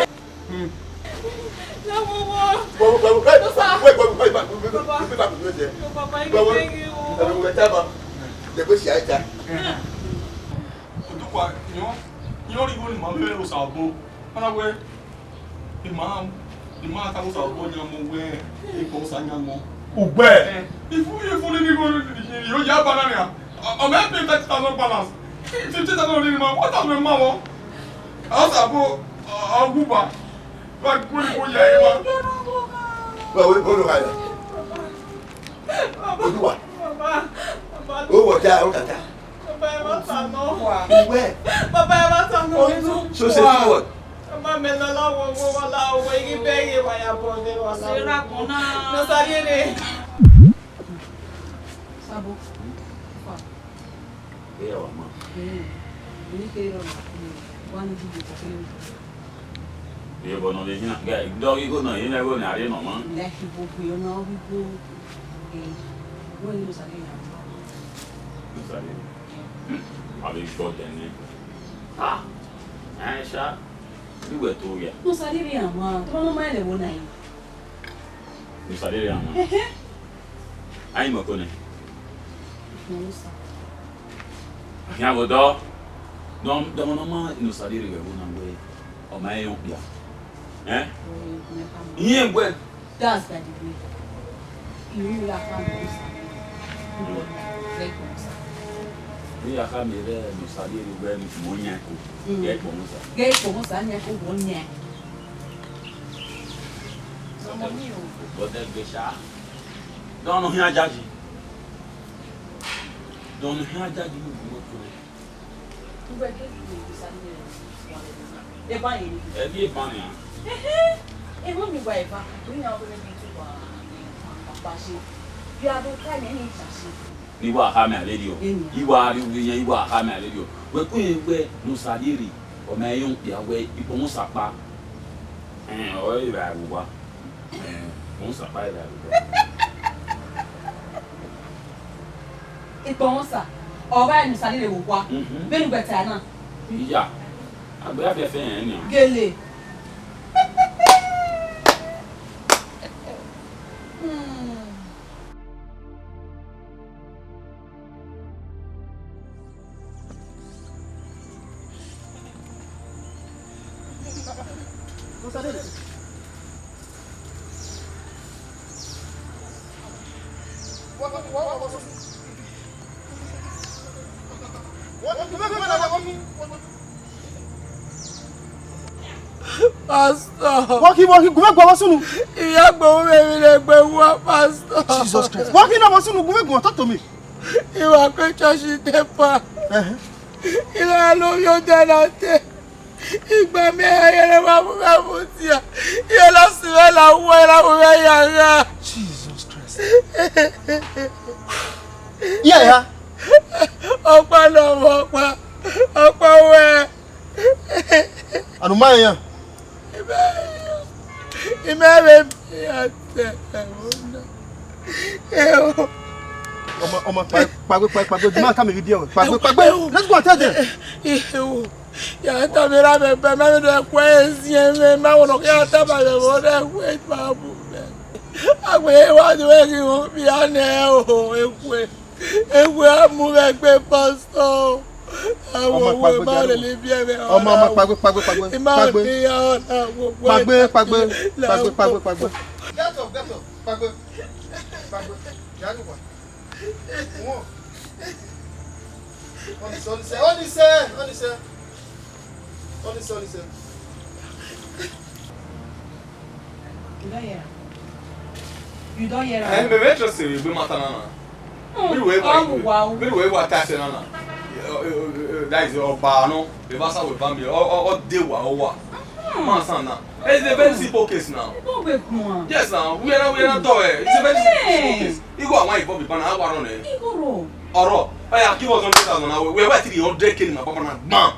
No more. So say what? Ye bono le jina ga dog go no ye na go na re no ma. Let people you know people. When you say Abi short then. Ah. Aisha. You were to ya. no salary ama. To no mai le wona yi. You sadiri ama. Ai mo ko ne. No sa. Ya bodo. Dom no ma no sadiri we wona we. O mai yon bia. Eh? Yen gwe. That's the degree. You are coming. We are coming there. You study the way it's money. Get pomosa. Get pomosa. Anya ko wonya. But then Besha. Don't know here, Judge. Don't know here, Judge. Every money. Eh, when you buy back, we are going to be too you have no time any chance. You are coming, lady. You are coming, lady. We're going where no salary or my young way, you almost a pa. And all you are, almost a pie. It won't, sir. Or when you salary will walk, very better. Yeah, I'm glad you're saying. Gele. Pastor. Walking, go back, Wasunu. Yeah, go away, Pastor. Jesus Christ. Walking, Wasunu, go talk to me. You are going to see the pa. You are no your dad. Igba me ayere wa mu ti a. You lost the Jesus Christ. Yeah. Opa no opa. Opa we. Anumaya. Imere pagbe. The man come video. Pagbe. Let's go and tell them. Ya tamira me pe me do kwesi me ma wono ya tabale wo de kwesi babu. Agbe wa do e ki won bi ane o ekwe. Ekwe amu me pe pastor. Awo wo ma le le bi e me. Ọmọ pagbe. Get up. Pagbe. Yanuwa. Wo. Only say. You don't hear. I'm very interested in Bimatana. Very way what I said, Nana. That is your barno, the vessel with Bambi, or Dewa. Mansana. It's a very simple case now. Yes, now we are not doing it. It's a very simple case. You go away, Bobby Pana, on it. Or, I give us 100,000. We're waiting to 100K in my papa. Bam!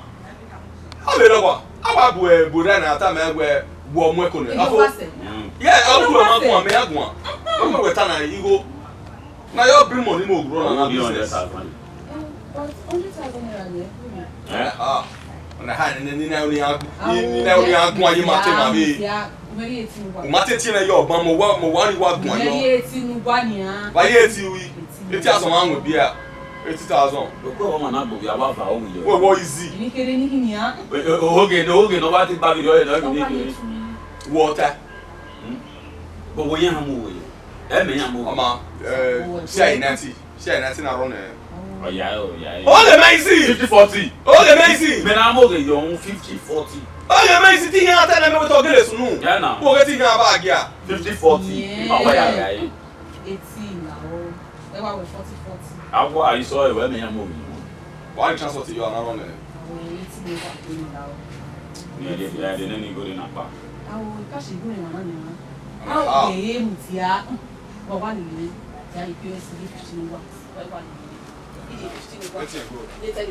How do you know? How about Burana at time where warm work on it? Yeah, I'll do a man for me. I'm not with Tana. You go. Now you're bring money more grown on business. On the hand, and then only have one. You might be. Matetina, your bum, one you walk one. By 80, it has a man with beer. 80,000. What is it? Okay, nobody back your water. But we are moving. Mama, say Nancy around there. Oh, yeah. Oh, amazing! 50-40. Oh, amazing! Men I'm okay, you're 50-40. Oh, amazing! Thing I tell them we talk this no. Yeah, now. We're getting our bag here. 50-40. Oh, yeah. 18 now. They were 40-40. I saw it when I'm moving. Why transport you around there? Yeah, they didn't go in a park. I will catch you going on. How they aim to ya? Or 1 year, they are 15 bucks. 15 bucks. Later.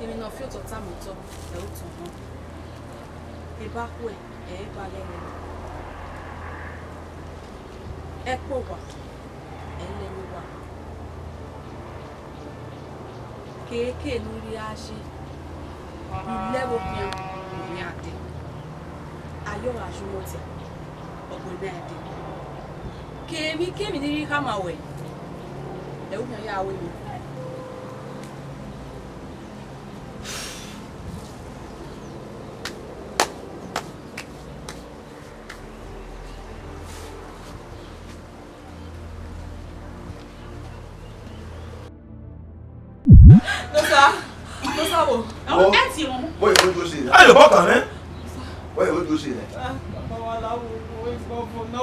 Èmi náà feel to time to e o tun mo. E ba ku e ba lẹ́nu. E po wa. E lẹ́nu wa. Keke lórí aṣe. Ilewo pian ni ade. Ayo ajumote. Ogbon na ade. Kemi ni ká máa wẹ̀. E wo ya we mi. Nosa wo. Enti mo. Boy, what do you say? Ayo bota, né? Boy, what do you say?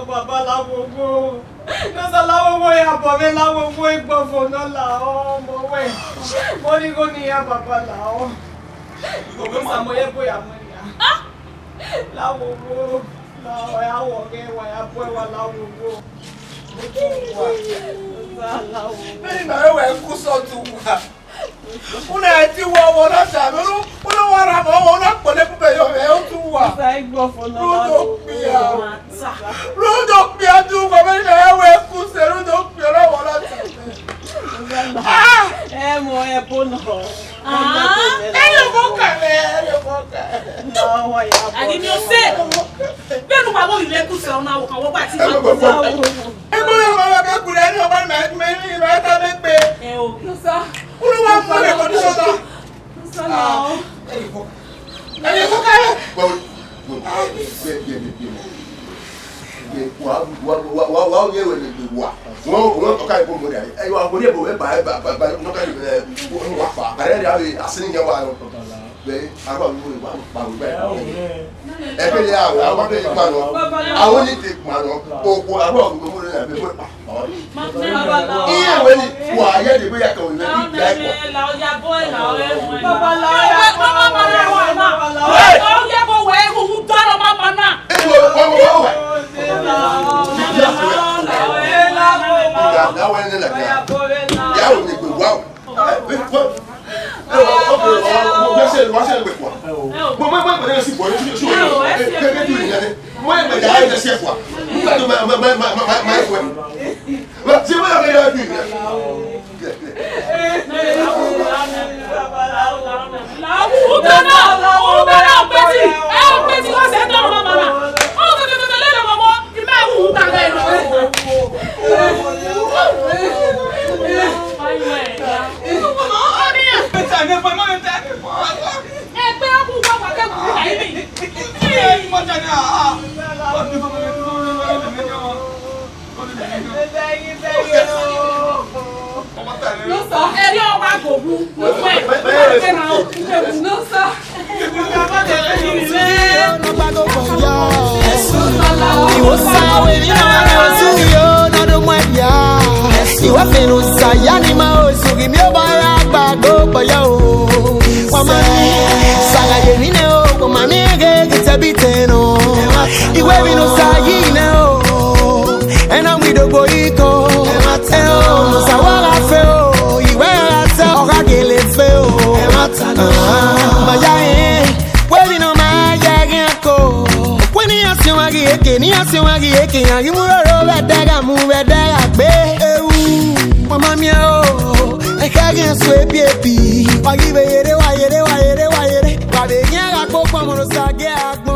Baba lawo Nosa lawo ya baba lawo igbofo no la o mo we. Mo ni go ni ya baba la o. Nosa mo ye boya mo ni ya. Lawo ya wo ge wa ya boy wa lawo wo. Bẹ́ẹ̀ni náà ẹ̀wẹ̀ kú sọ́tún wa. Una eti wo wo na ta me no una wara mo wo na pole pu be yo e o tu wa. Sai gbo fo na la. Rudo pia tu ko be na ewe ku se rudo pia na wo na ta. Mo e po no. Ele mo ka le, ele mo ka. No wa ya. Ani mi o se. Be nu pa mo ile ku se ona wo kan wo pa ti ma. E mo yo ma be ku le ni o ba me ni ba ta me pe. E o. Nosa. Uno wa mo le ko ni sota. Nosa na. Ele mo ka. Wa ye we le wa. Wo ka ibo mo dai. Ayo wa mo le bo e ba no ka wa fa. Are ya asini nya wa no. Be aba mo wa pa mo ba. E be ya wa ba be pa no. Awon ni te pa no. O aba mo le na be mo pa. Iye we ni wa ye de be ya ka o le bi ja ko. La o ya boy la o e mo. Baba la ya mama re wa na. O ye bo we ku do ro mama na. Pagi be yere wa yere. Wa be nya ga popo mo no sa ge agbo.